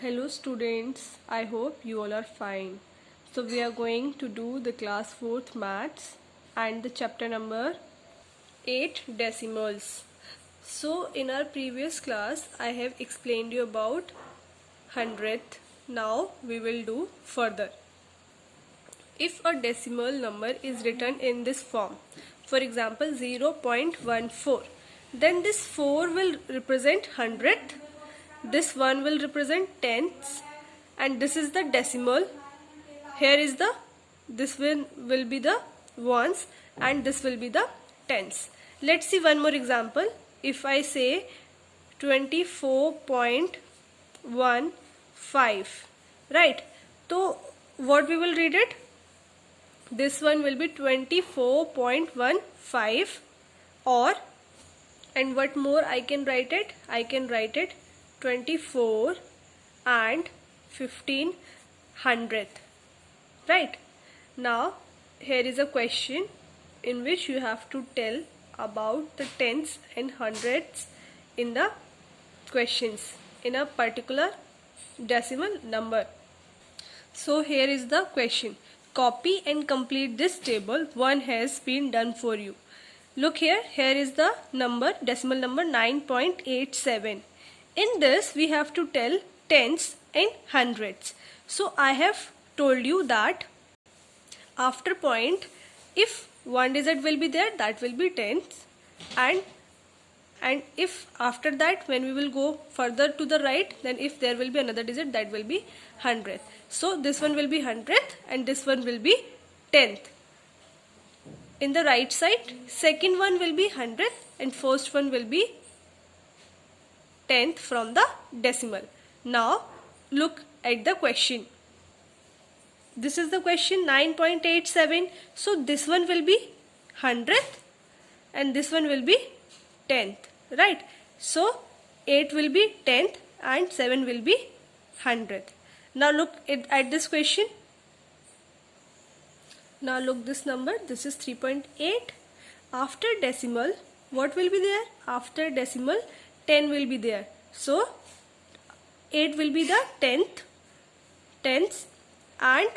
Hello students, I hope you all are fine. So we are going to do the class 4th maths and the chapter number 8 decimals. So in our previous class I have explained you about hundredth. Now we will do further. If a decimal number is written in this form, for example 0.14, then this 4 will represent hundredth, this 1 will represent tenths, and this is the decimal. Here is the, this will be the ones and this will be the tenths. Let's see one more example. If I say 24.15, right? So what we will read it? This one will be 24.15, or, and what more I can write it? I can write it 24 and 15 hundredth. Right? Now here is a question in which you have to tell about the tenths and hundredths in the questions in a particular decimal number. So here is the question. Copy and complete this table. One has been done for you. Look here. Here is the number, decimal number 9.87. In this we have to tell tenths and hundredths. So I have told you that after point, if one digit will be there, that will be tenths, and if after that when we will go further to the right, then if there will be another digit, that will be hundredth. So this one will be hundredth and this one will be tenth. In the right side, second one will be hundredth and first one will be tenth from the decimal. Now look at the question. This is the question, 9.87. So this one will be hundredth and this one will be tenth, right? So 8 will be tenth and 7 will be hundredth. Now look at this question. Now look this number. This is 3.8. After decimal, what will be there? After decimal, 10 will be there. So 8 will be the tenths, and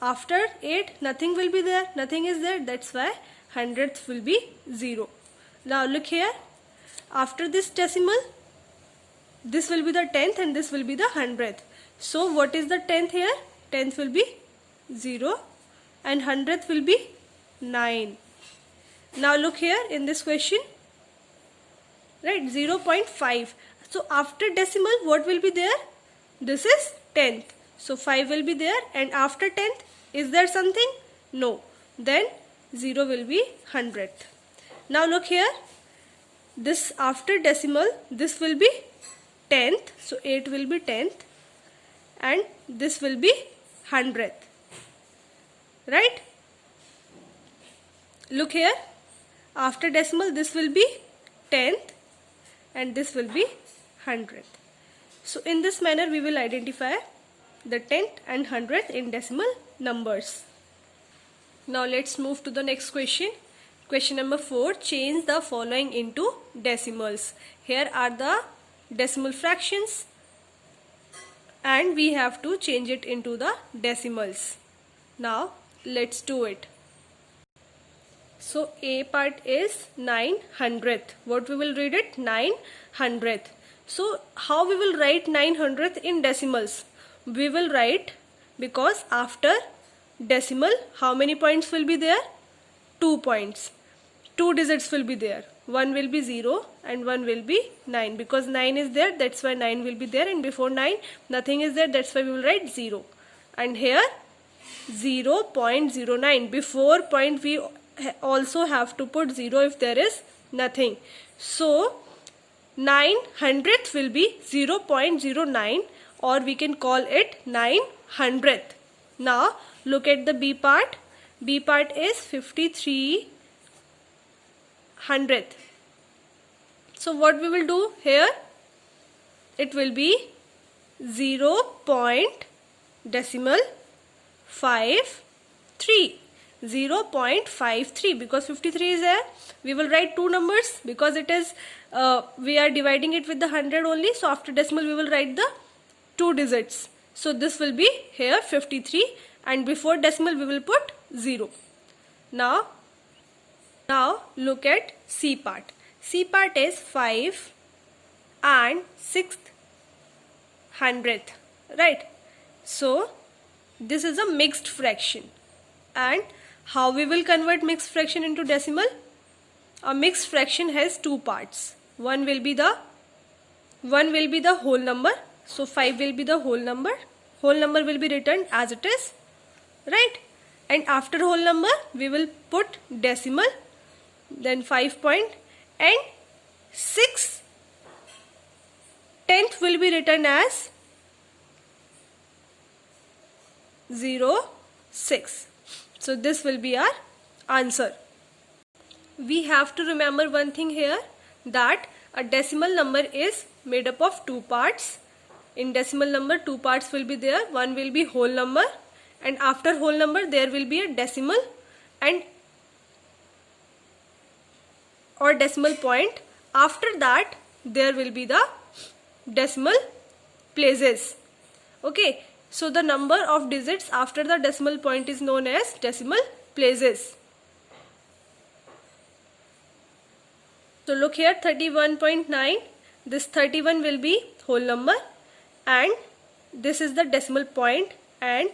after 8 nothing will be there, nothing is there, that's why hundredth will be 0. Now look here, after this decimal, this will be the tenth and this will be the hundredth. So what is the tenth here? Tenth will be 0 and hundredth will be 9. Now look here in this question, right, 0.5. So after decimal, what will be there? This is tenth. So 5 will be there, and after tenth, is there something? No. Then 0 will be hundredth. Now look here. This after decimal, this will be tenth. So 8 will be tenth, and this will be hundredth. Right? Look here. After decimal, this will be tenth, and this will be hundredth. So in this manner we will identify the tenth and hundredth in decimal numbers. Now let's move to the next question. Question number 4. Change the following into decimals. Here are the decimal fractions and we have to change it into the decimals. Now let's do it. So A part is 9 hundredth. What we will read it? 9 hundredth. So how we will write 9 hundredth in decimals? We will write, because after decimal how many points will be there? 2 points. 2 digits will be there. One will be 0 and one will be 9. Because 9 is there, that's why 9 will be there, and before 9 nothing is there, that's why we will write 0. And here 0.09. Before point we also have to put 0 if there is nothing. So 9 hundredth will be 0.09, or we can call it 9 hundredth. Now look at the B part. B part is 53 hundredth. So what we will do here? It will be 0.53. 0.53, because 53 is there. We will write two numbers because it is we are dividing it with the 100 only. So after decimal we will write the 2 digits. So this will be here 53, and before decimal we will put 0. Now look at C part. C part is 5 and 6 hundredth, right? So this is a mixed fraction. And how we will convert mixed fraction into decimal? A mixed fraction has two parts. One will be the whole number. So 5 will be the whole number. Whole number will be written as it is, right? And after whole number we will put decimal, then 5 point, and 6 tenth will be written as 0.6. So this will be our answer. We have to remember one thing here, that a decimal number is made up of two parts. In decimal number, two parts will be there. One will be whole number, and after whole number there will be a decimal and or decimal point. After that there will be the decimal places. Okay, so the number of digits after the decimal point is known as decimal places. So look here, 31.9. This 31 will be whole number, and this is the decimal point, and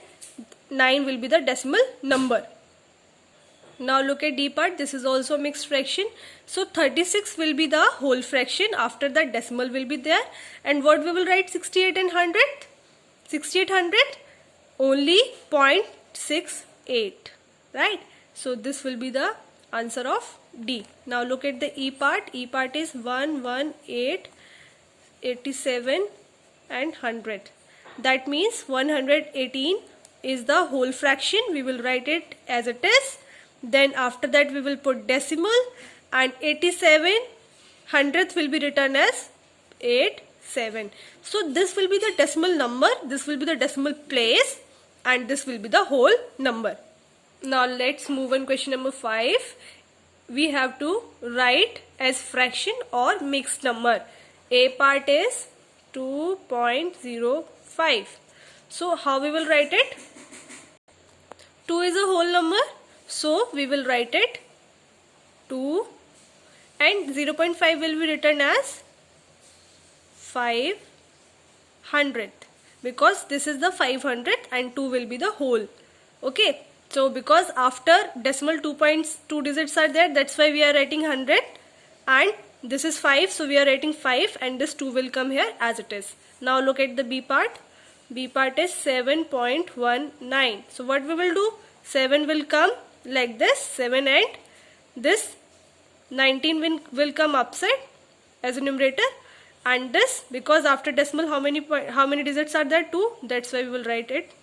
9 will be the decimal number. Now look at D part. This is also mixed fraction. So 36 will be the whole fraction. After that decimal will be there. And what we will write? 68 and 100? 68 100? Only 0.68. Right? So this will be the answer of D. Now look at the E part. E part is 118, 87 and 100. That means 118 is the whole fraction. We will write it as it is. Then after that we will put decimal, and 87 hundredth will be written as 87. So this will be the decimal number, this will be the decimal place, and this will be the whole number. Now let's move on. Question number 5. We have to write as fraction or mixed number. A part is 2.05. So how we will write it? 2 is a whole number. So we will write it 2, and 0.5 will be written as 500th, because this is the 500th and 2 will be the whole. Okay, so because after decimal 2 digits are there, that's why we are writing 100, and this is 5, so we are writing 5, and this 2 will come here as it is. Now look at the B part. B part is 7.19. So what we will do? 7 will come like this, 7, and this 19 will come upside as a numerator, and this, because after decimal how many digits are there? 2. That's why we will write it.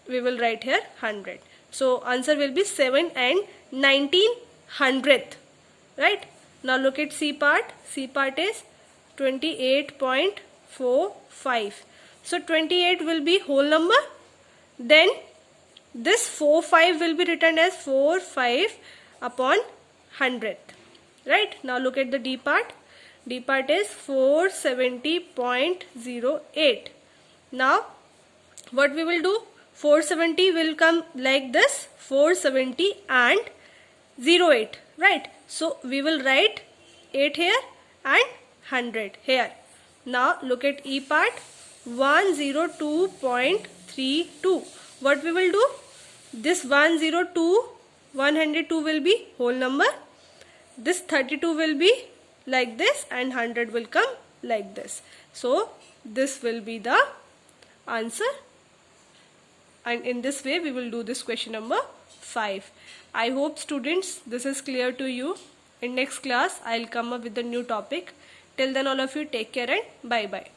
We will write here 100. So answer will be 7 and 19 hundredth. Right? Now look at C part. C part is 28.45. So 28 will be whole number. Then this 45 will be written as 45 upon 100th. Right? Now look at the D part. D part is 470.08. Now what we will do? 470 will come like this, 470 and 08. Right? So we will write 8 here and 100 here. Now look at E part. 102.32. What we will do? This 102 will be whole number. This 32 will be like this, and 100 will come like this. So this will be the answer, and in this way we will do this question number 5. I hope students this is clear to you. In next class I'll come up with a new topic. Till then all of you take care and bye bye.